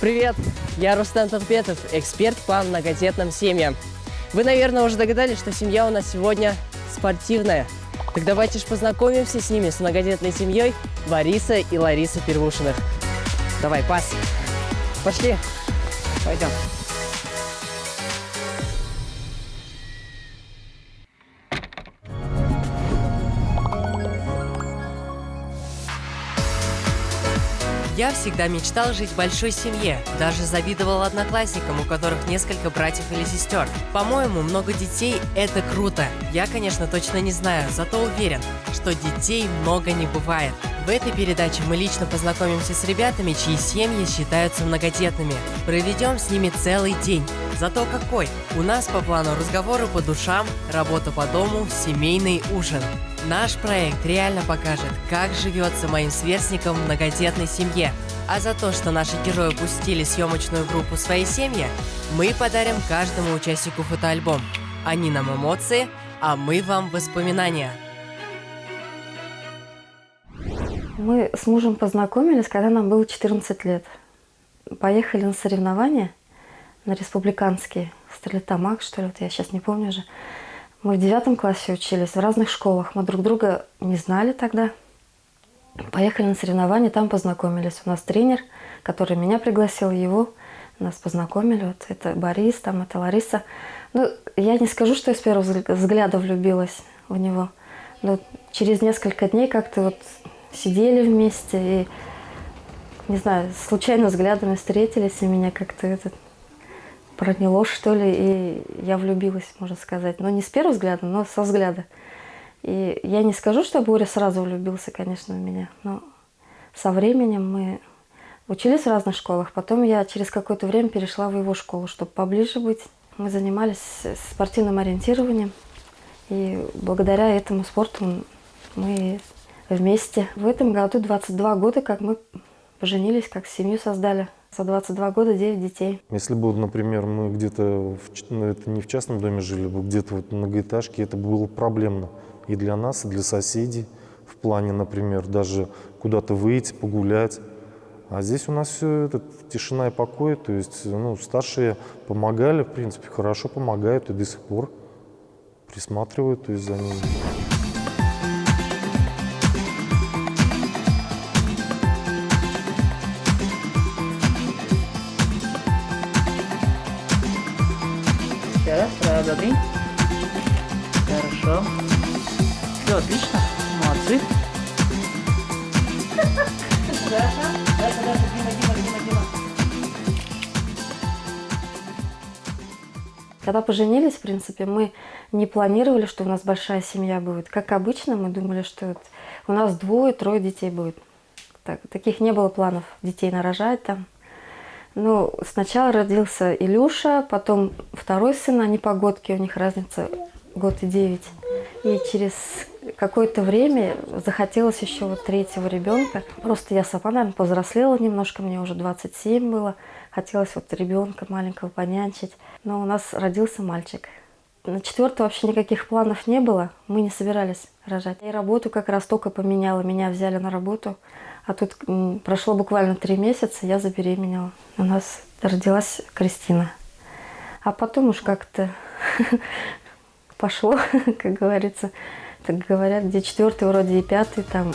Привет! Я Рустам Талпетов, эксперт по многодетным семьям. Вы, наверное, уже догадались, что семья у нас сегодня спортивная. Так давайте же познакомимся с ними, с многодетной семьей Бориса и Ларисы Первушиных. Давай, пас. Пошли. Пойдем. Я всегда мечтал жить в большой семье, даже завидовал одноклассникам, у которых несколько братьев или сестер. По-моему, много детей – это круто. Я, конечно, точно не знаю, зато уверен, что детей много не бывает. В этой передаче мы лично познакомимся с ребятами, чьи семьи считаются многодетными. Проведем с ними целый день. Зато какой! У нас по плану разговоры по душам, работа по дому, семейный ужин. Наш проект реально покажет, как живется моим сверстникам в многодетной семье. А за то, что наши герои пустили съемочную группу своей семьи, мы подарим каждому участнику фотоальбом. Они нам эмоции, а мы вам воспоминания. Мы с мужем познакомились, когда нам было 14 лет. Поехали на соревнования, на республиканские, Стерлитамак, что ли, вот я сейчас не помню уже. Мы в 9 классе учились, в разных школах. Мы друг друга не знали тогда. Поехали на соревнования, там познакомились. У нас тренер, который меня пригласил, его нас познакомили. Вот это Борис, там это Лариса. Ну, я не скажу, что я с первого взгляда влюбилась в него. Но через несколько дней как-то вот сидели вместе и, не знаю, случайно взглядами встретились, и меня как-то проняло, что ли, и я влюбилась, можно сказать. Но не с первого взгляда, но со взгляда. И я не скажу, что Боря сразу влюбился, конечно, в меня, но со временем мы учились в разных школах. Потом я через какое-то время перешла в его школу, чтобы поближе быть. Мы занимались спортивным ориентированием, и благодаря этому спорту мы вместе. В этом году 22 года, как мы поженились, как семью создали. За 22 года 9 детей. Если бы, например, мы где-то, это не в частном доме жили, бы где-то вот в многоэтажке, это было проблемно и для нас, и для соседей. В плане, например, даже куда-то выйти, погулять. А здесь у нас все это тишина и покой. То есть, старшие помогали, в принципе, хорошо помогают и до сих пор присматривают, то есть, за ними. Раз, добрый. Хорошо. Все, отлично. Молодцы. Когда поженились, в принципе, мы не планировали, что у нас большая семья будет. Как обычно, мы думали, что у нас 2-3 детей будет. Таких не было планов детей нарожать там. Ну, сначала родился Илюша, потом второй сын, они погодки, у них разница 1 год и 9. И через какое-то время захотелось еще вот 3-го ребенка. Просто я сама, наверное, повзрослела немножко, мне уже 27 было. Хотелось вот ребенка маленького понянчить. Но у нас родился мальчик. На 4-го вообще никаких планов не было, мы не собирались рожать. И работу как раз только поменяла, меня взяли на работу. А тут прошло буквально 3 месяца, я забеременела. У нас родилась Кристина. А потом уж как-то пошло, как говорится. Так говорят, где 4-й, вроде и 5-й там.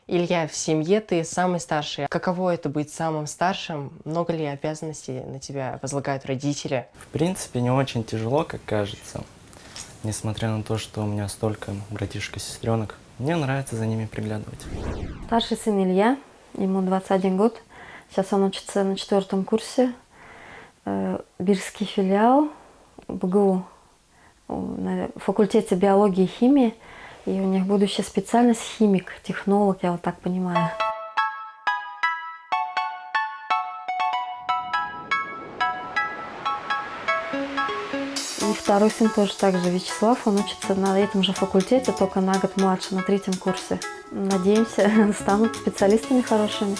Илья, в семье ты самый старший. Каково это быть самым старшим? Много ли обязанностей на тебя возлагают родители? В принципе, не очень тяжело, как кажется. Несмотря на то, что у меня столько братишек и сестренок, мне нравится за ними приглядывать. Старший сын Илья, ему 21 год. Сейчас он учится на 4-м курсе. Бирский филиал БГУ на факультете биологии и химии. И у них будущая специальность химик, технолог, я вот так понимаю. И второй сын тоже так же, Вячеслав, он учится на этом же факультете, только на год младше, на 3-м курсе. Надеемся, станут специалистами хорошими.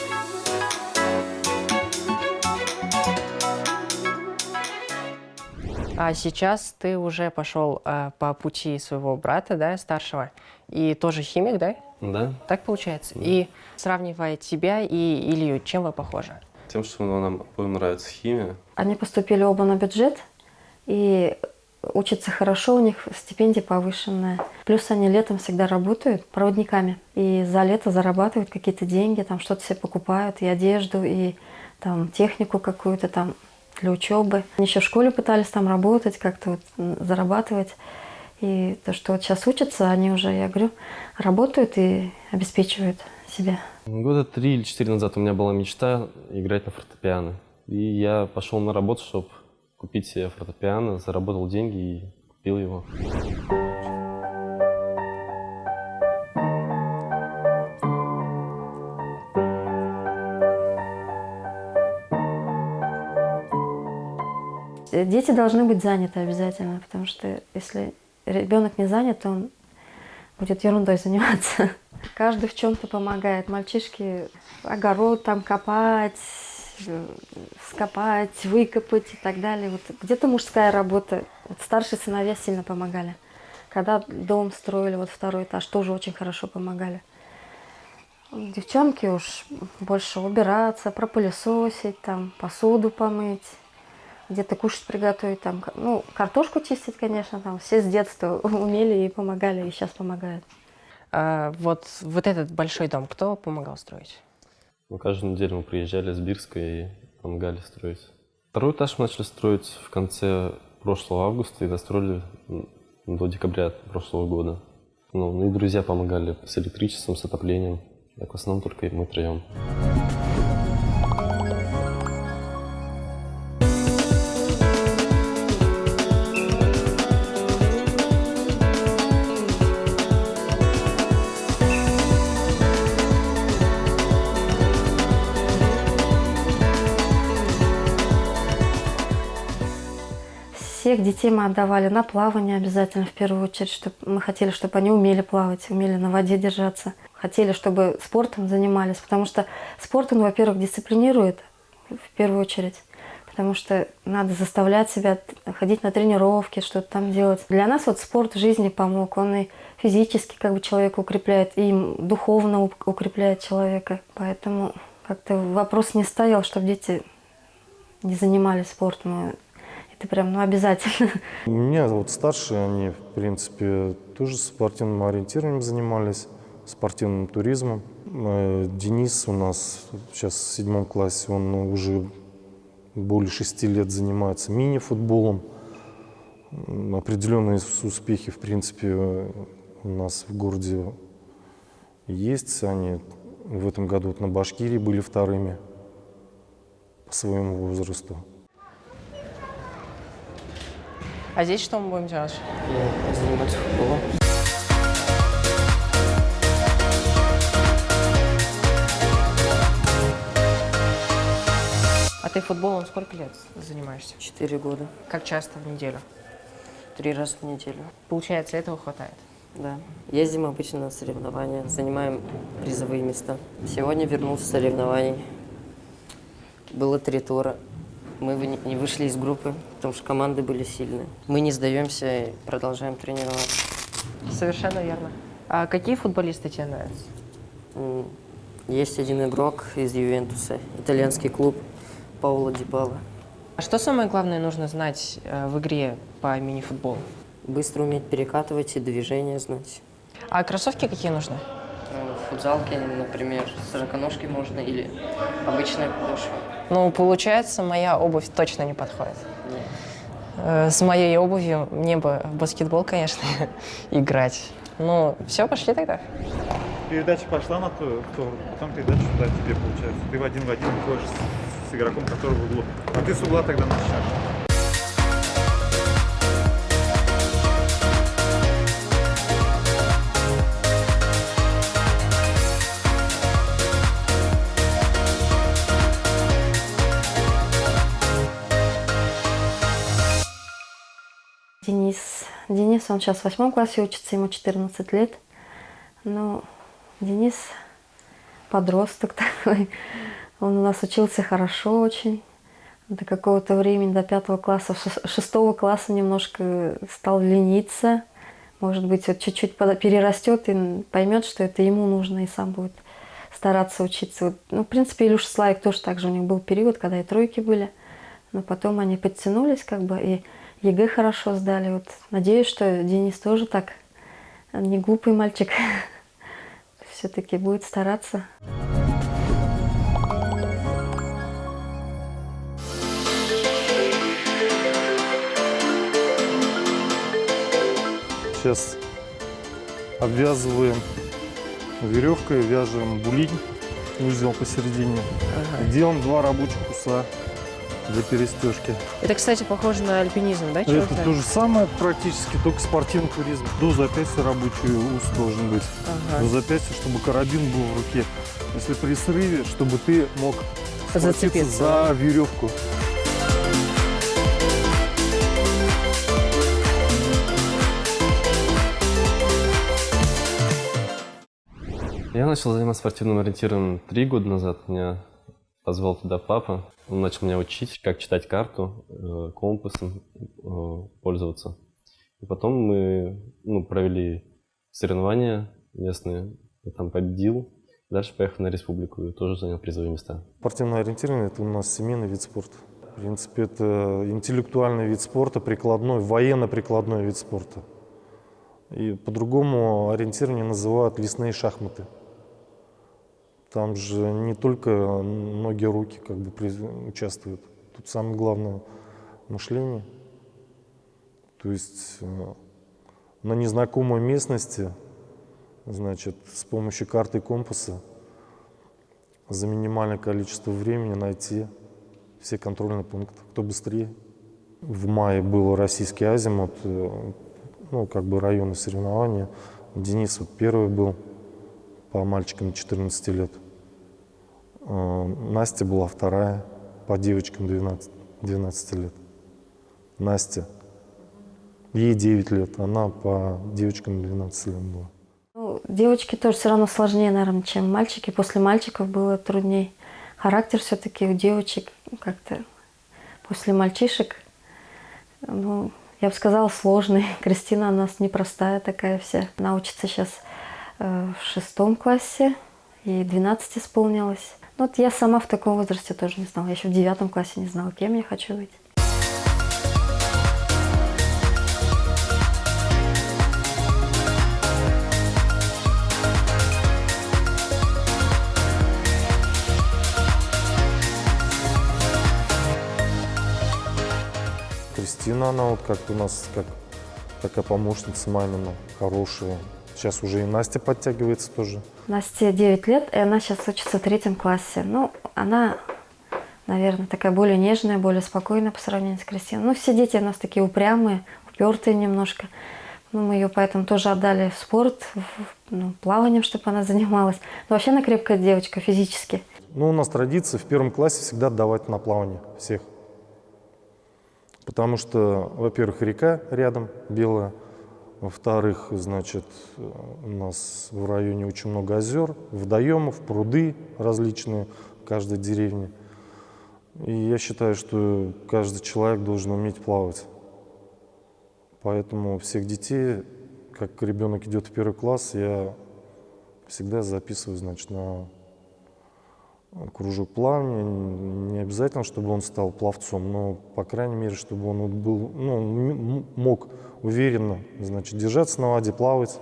А сейчас ты уже пошел по пути своего брата, да, старшего, и тоже химик, да? Да, Так получается? И сравнивая тебя и Илью, чем вы похожи? тем, что нам обоим нравится химия. Они поступили оба на бюджет и учатся хорошо, у них стипендия повышенная. Плюс они летом всегда работают проводниками. И за лето зарабатывают какие-то деньги, там что-то себе покупают, и одежду, и там технику какую-то там для учебы. Они еще в школе пытались там работать, как-то вот зарабатывать. И то, что вот сейчас учатся, они уже, я говорю, работают и обеспечивают себя. Года 3 или 4 назад у меня была мечта играть на фортепиано. И я пошел на работу, чтобы купить себе фортепиано, заработал деньги и купил его. Дети должны быть заняты обязательно, потому что если ребенок не занят, то он будет ерундой заниматься. Каждый в чем-то помогает. Мальчишки огород там копать, скопать, выкопать и так далее. Вот где-то мужская работа. Вот старшие сыновья сильно помогали. Когда дом строили, вот второй этаж, тоже очень хорошо помогали. Девчонки уж больше убираться, пропылесосить, там, посуду помыть, где-то кушать приготовить, там, ну, картошку чистить, конечно, там, все с детства умели и помогали, и сейчас помогают. Вот этот большой дом кто помогал строить? Ну, каждую неделю мы приезжали с Бирска и помогали строить. Второй этаж мы начали строить в конце прошлого августа и достроили до декабря прошлого года. Ну и друзья помогали с электричеством, с отоплением. Так в основном только мы троем. Всех детей мы отдавали на плавание обязательно в первую очередь, чтобы мы хотели, чтобы они умели плавать, умели на воде держаться. Хотели, чтобы спортом занимались, потому что спорт, он, во-первых, дисциплинирует в первую очередь, потому что надо заставлять себя ходить на тренировки, что-то там делать. Для нас вот спорт в жизни помог, он и физически как бы человека укрепляет, и духовно укрепляет человека. Поэтому как-то вопрос не стоял, чтобы дети не занимались спортом. Это прям, ну, обязательно. У меня вот старшие, они, в принципе, тоже спортивным ориентированием занимались, спортивным туризмом. Денис у нас сейчас в 7 классе, он уже более 6 лет занимается мини-футболом. Определенные успехи, в принципе, у нас в городе есть. Они в этом году вот на Башкирии были вторыми по своему возрасту. А здесь что мы будем делать? Заниматься футболом. А ты футболом сколько лет занимаешься? 4 года. Как часто в неделю? 3 раза в неделю. Получается, этого хватает? Да. Ездим обычно на соревнования, занимаем призовые места. Сегодня вернулся с соревнований. Было 3 тура. Мы не вышли из группы, потому что команды были сильные. Мы не сдаемся и продолжаем тренироваться. Совершенно верно. А какие футболисты тебе нравятся? Есть один игрок из Ювентуса, итальянский клуб Пауло Дибала. А что самое главное нужно знать в игре по мини-футболу? Быстро уметь перекатывать и движения знать. А кроссовки какие нужны? В футзалке, например, широконожки можно или обычная подошва. Ну, получается, моя обувь точно не подходит. Нет. С моей обувью мне бы в баскетбол, конечно, играть. Ну, все, пошли тогда. Передача пошла на ту сторону, потом передача сюда тебе получается. Ты в один выходишь с игроком, который в углу. А ты с угла тогда начинаешь. Денис, он сейчас в 8 классе учится, ему 14 лет. Ну, Денис подросток такой. Он у нас учился хорошо очень. До какого-то времени, до 5 класса, 6 класса немножко стал лениться. Может быть, вот чуть-чуть перерастет и поймет, что это ему нужно, и сам будет стараться учиться. Вот, ну, в принципе, Илюша Славик тоже так же. У них был период, когда и тройки были. Но потом они подтянулись, как бы, и ЕГЭ хорошо сдали. Вот надеюсь, что Денис тоже так, не глупый мальчик, все-таки будет стараться. Сейчас обвязываем веревкой, вяжем булинь, узел посередине. Делаем 2 рабочих уса для перестежки. Это, кстати, похоже на альпинизм, да? Это то же самое практически, только спортивный туризм. До запястья рабочий ус должен быть. До запястья, чтобы карабин был в руке. Если при срыве, чтобы ты мог схватиться Зацепиться. за веревку. Я начал заниматься спортивным ориентированием 3 года назад. Меня позвал туда папа. Он начал меня учить, как читать карту, компасом пользоваться. И потом мы провели соревнования местные. Я там победил. Дальше поехал на республику и тоже занял призовые места. Спортивное ориентирование – это у нас семейный вид спорта. В принципе, это интеллектуальный вид спорта, прикладной, военно-прикладной вид спорта. И по-другому ориентирование называют лесные шахматы. Там же не только ноги, руки как бы участвуют. Тут самое главное – мышление. То есть на незнакомой местности, значит, с помощью карты и компаса за минимальное количество времени найти все контрольные пункты. Кто быстрее. В мае был российский азимут, ну, как бы районные соревнования. Денис вот первый был по мальчикам 14 лет. Настя была вторая по девочкам 12 лет. Настя. Ей 9 лет, она по девочкам 12 лет была. Ну, девочки тоже все равно сложнее, наверное, чем мальчики. После мальчиков было труднее. Характер все-таки у девочек как-то после мальчишек, ну, я бы сказала, сложный. Кристина у нас непростая такая вся. Она учится сейчас в 6 классе, ей 12 исполнилось. Ну, вот я сама в таком возрасте тоже не знала. Я еще в 9 классе не знала, кем я хочу быть. Кристина, она вот как у нас, как такая помощница мамина, хорошая. Сейчас уже и Настя подтягивается тоже. Насте 9 лет, и она сейчас учится в 3 классе. Ну, она, наверное, такая более нежная, более спокойная по сравнению с Кристиной. Ну, все дети у нас такие упрямые, упертые немножко. Ну, мы ее поэтому тоже отдали в спорт, плаванием, чтобы она занималась. Но вообще она крепкая девочка физически. Ну, у нас традиция в 1 классе всегда отдавать на плавание всех. Потому что, во-первых, река рядом, белая. Во-вторых, значит, у нас в районе очень много озер, водоемов, пруды различные в каждой деревне. И я считаю, что каждый человек должен уметь плавать. Поэтому всех детей, как ребенок идет в 1 класс, я всегда записываю, значит, на кружок плавания. Не обязательно, чтобы он стал пловцом, но, по крайней мере, чтобы он был, ну, мог уверенно, значит, держаться на воде, плавать.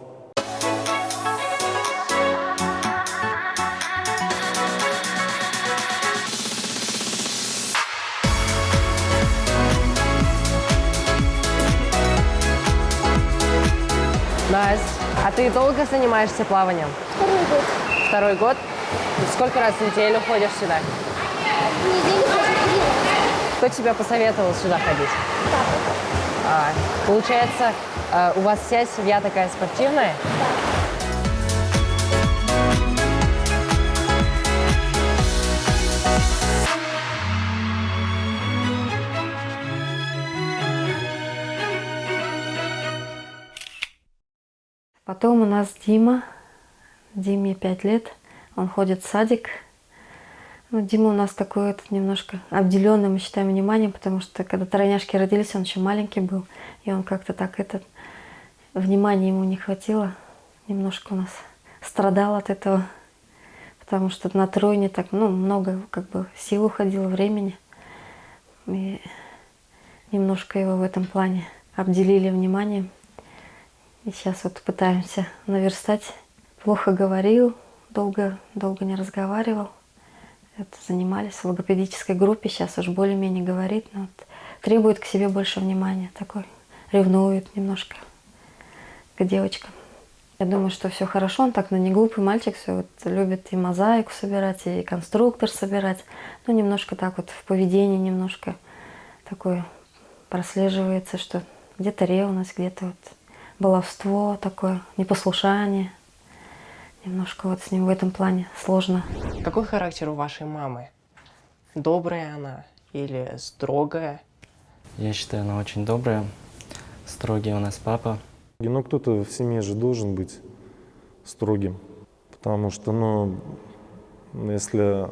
Настя, а ты долго занимаешься плаванием? 2 год. Сколько раз в неделю ходишь сюда? В неделю хожу 3 раза. Кто тебя посоветовал сюда ходить? Получается, у вас вся семья такая спортивная? Потом у нас Дима. Диме 5 лет. Он ходит в садик. Ну, Дима у нас такой этот, немножко обделенный, мы считаем, вниманием, потому что когда тройняшки родились, он еще маленький был, и он как-то так внимания ему не хватило, немножко у нас страдал от этого, потому что на тройне так, много как бы сил уходило, времени, и немножко его в этом плане обделили вниманием, и сейчас вот пытаемся наверстать. Плохо говорил, долго не разговаривал. Это занимались в логопедической группе, сейчас уж более-менее говорит, но вот требует к себе больше внимания, такой ревнует немножко к девочкам. Я думаю, что все хорошо, он так, не глупый мальчик, все вот любит и мозаику собирать, и конструктор собирать, но немножко так вот в поведении немножко такое прослеживается, что где-то ревность, где-то вот баловство такое, непослушание. Немножко вот с ним в этом плане сложно. Какой характер у вашей мамы? Добрая она или строгая? Я считаю, она очень добрая. Строгий у нас папа. Но кто-то в семье же должен быть строгим, потому что, если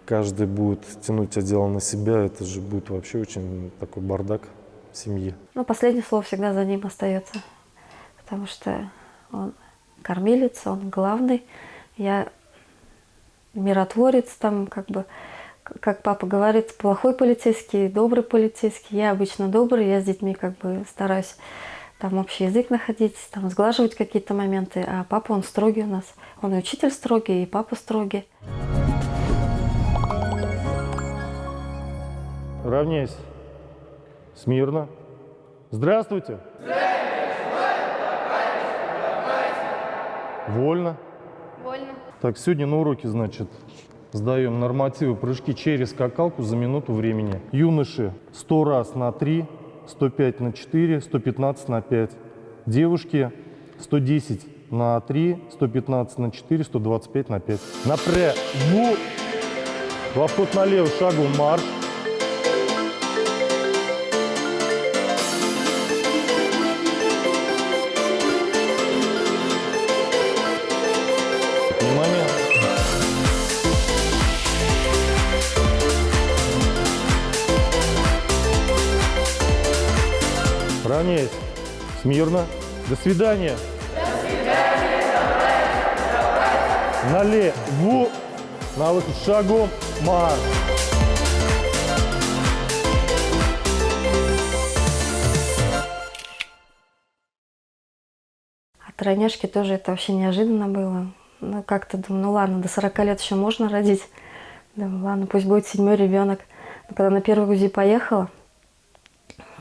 каждый будет тянуть одеяло на себя, это же будет вообще очень такой бардак в семье. Последнее слово всегда за ним остается, потому что он кормилец, он главный. Я миротворец, там как папа говорит, плохой полицейский, добрый полицейский. Я обычно добрый, я с детьми стараюсь там общий язык находить, там сглаживать какие-то моменты. А папа, он строгий у нас. Он и учитель строгий, и папа строгий. Равняйся. Смирно. Здравствуйте. Вольно. Больно. Так, сегодня на уроке, сдаем нормативы прыжки через скакалку за минуту времени. Юноши 100 раз на 3, 105 на 4, 115 на 5. Девушки 110 на 3, 115 на 4, 125 на 5. Напряг. Во вход налево, шагом марш. Внимание. Равняйся. Смирно. До свидания. До свидания. Налево. На выход шагом марш. А тройняшки тоже это вообще неожиданно было. Как-то думаю, ладно, до 40 лет еще можно родить. Думаю, ладно, пусть будет 7-й ребенок. Но когда на первый УЗИ поехала,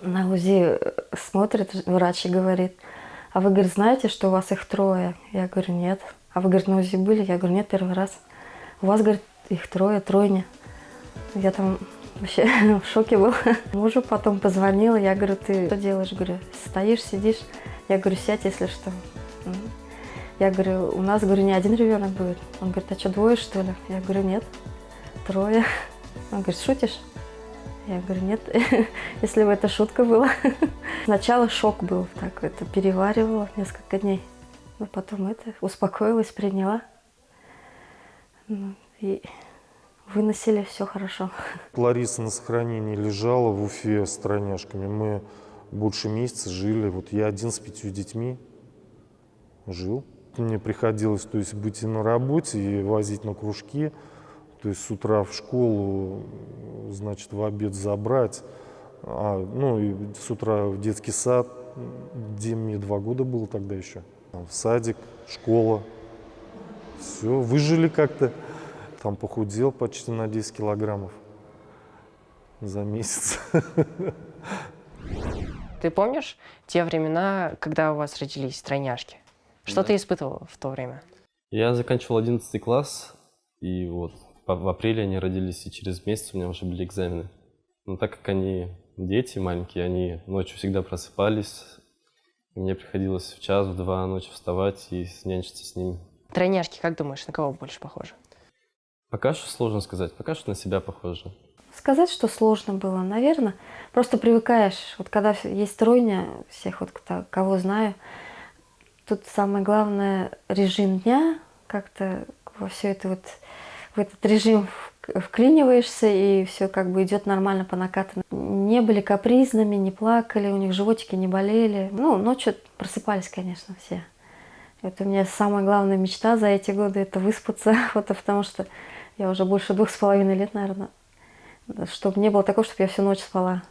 на УЗИ смотрит врач и говорит: а вы, говорит, знаете, что у вас их 3? Я говорю, нет. А вы, говорит, на УЗИ были? Я говорю, нет, первый раз. У вас, говорит, их 3, тройня. Я там вообще в шоке была. Мужу потом позвонила, я говорю, ты что делаешь? Говорю, стоишь, сидишь? Я говорю, сядь, если что. Я говорю, у нас, говорю, не 1 ребенок будет. Он говорит, а что, 2, что ли? Я говорю, нет, 3. Он говорит, шутишь? Я говорю, нет, если бы это шутка была. Сначала шок был, так это переваривала несколько дней. Но потом успокоилась, приняла. И выносили, все хорошо. Лариса на сохранении лежала в Уфе с тройняшками. Мы больше месяца жили. Вот я один с 5 детьми жил. Мне приходилось, быть и на работе, и возить на кружки. То есть с утра в школу, в обед забрать. И с утра в детский сад, где мне 2 года было тогда еще. В садик, школа. Все, выжили как-то. Там похудел почти на 10 килограммов за месяц. Ты помнишь те времена, когда у вас родились тройняшки? Что ты испытывал в то время? Я заканчивал 11 класс, и вот в апреле они родились, и через месяц у меня уже были экзамены. Но так как они дети маленькие, они ночью всегда просыпались, мне приходилось в 1, в 2 ночи вставать и нянчиться с ними. Тройняшки, как думаешь, на кого больше похожи? Пока что сложно сказать, пока что на себя похоже. Сказать, что сложно было, наверное, просто привыкаешь. Вот когда есть тройня, всех кого знаю, тут самое главное режим дня, как-то во все это вот, в этот режим вклиниваешься, и все как бы идет нормально по накатанной. Не были капризными, не плакали, у них животики не болели. Ну, ночью просыпались, конечно, все. Это у меня самая главная мечта за эти годы — это выспаться, вот, потому что я уже больше 2,5 лет, наверное, чтобы не было такого, чтобы я всю ночь спала.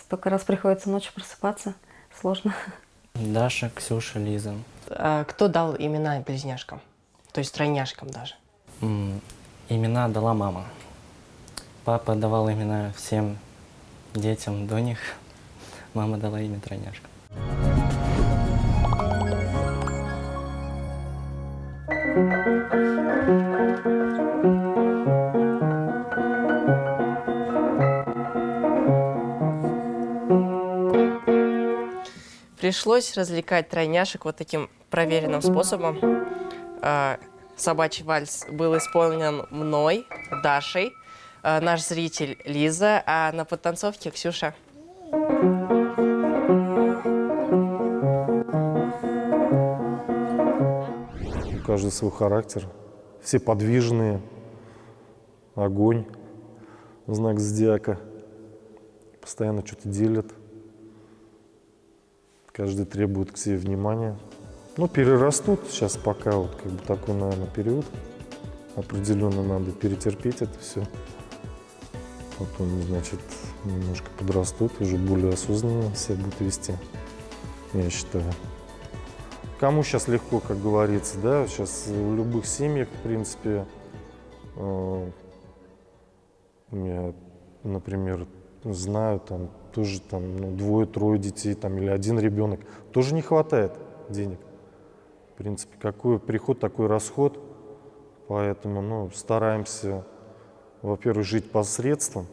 Столько раз приходится ночью просыпаться, сложно. Даша, Ксюша, Лиза. А кто дал имена близняшкам? То есть тройняшкам даже? Имена дала мама. Папа давал имена всем детям до них. Мама дала имя тройняшкам. Пришлось развлекать тройняшек вот таким проверенным способом. Собачий вальс был исполнен мной, Дашей, наш зритель Лиза, а на подтанцовке Ксюша. У каждого свой характер. Все подвижные. Огонь. Знак зодиака. Постоянно что-то делят. Каждый требует к себе внимания. Ну, перерастут сейчас пока вот как бы такой, наверное, период. Определенно надо перетерпеть это все. Потом, значит, немножко подрастут, уже более осознанно себя будут вести, я считаю. Кому сейчас легко, как говорится, да, сейчас в любых семьях, в принципе, я, например, знаю, там, тоже там, 2-3 детей, там, или 1 ребенок, тоже не хватает денег. В принципе, какой приход, такой расход, поэтому, ну, стараемся, во-первых, жить по средствам.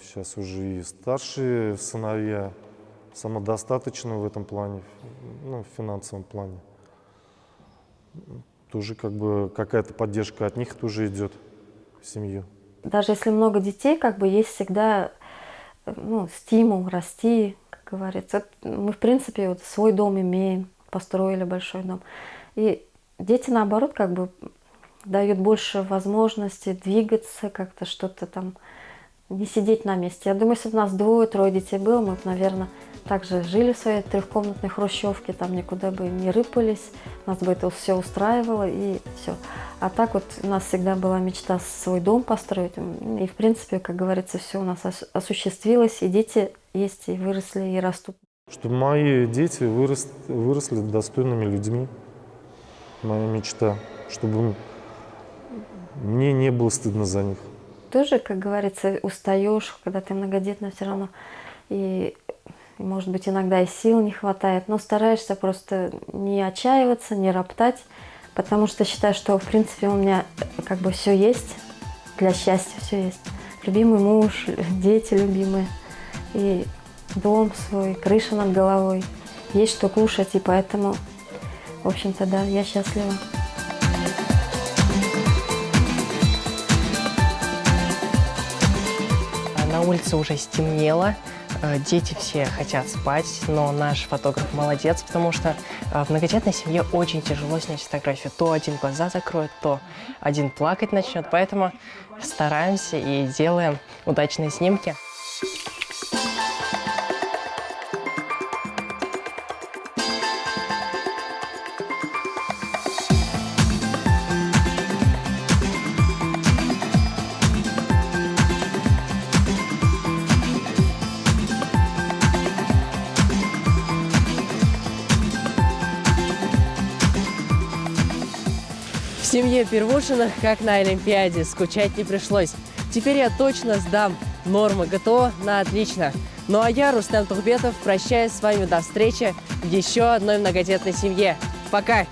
Сейчас уже и старшие сыновья самодостаточны в этом плане, ну, в финансовом плане. Тоже как бы какая-то поддержка от них тоже идет в семью. Даже если много детей, как бы есть всегда, ну, стимул расти, как говорится. Мы, в принципе, вот свой дом имеем, построили большой дом. И дети, наоборот, как бы дают больше возможностей двигаться, как-то что-то там, не сидеть на месте. Я думаю, если бы у нас 2-3 детей было, мы бы, наверное, также жили в своей 3-комнатной хрущевке, там никуда бы не рыпались, нас бы это все устраивало, и все. А так вот у нас всегда была мечта свой дом построить, и, в принципе, как говорится, все у нас осуществилось, и дети есть, и выросли, и растут. Чтобы мои дети выросли достойными людьми, моя мечта, чтобы мне не было стыдно за них. Тоже, как говорится, устаешь, когда ты многодетная все равно, и, может быть, иногда и сил не хватает, но стараешься просто не отчаиваться, не роптать, потому что считаю, что, в принципе, у меня как бы все есть, для счастья все есть. Любимый муж, дети любимые, и дом свой, крыша над головой, есть что кушать, и поэтому, в общем-то, да, я счастлива. На улице уже стемнело, дети все хотят спать, но наш фотограф молодец, потому что в многодетной семье очень тяжело снять фотографию. То один глаза закроет, то один плакать начнет, поэтому стараемся и делаем удачные снимки. В семье Первушиных, как на Олимпиаде, скучать не пришлось. Теперь я точно сдам нормы ГТО на отлично. Ну а я, Рустем Тухбетов, прощаюсь с вами до встречи в еще одной многодетной семье. Пока!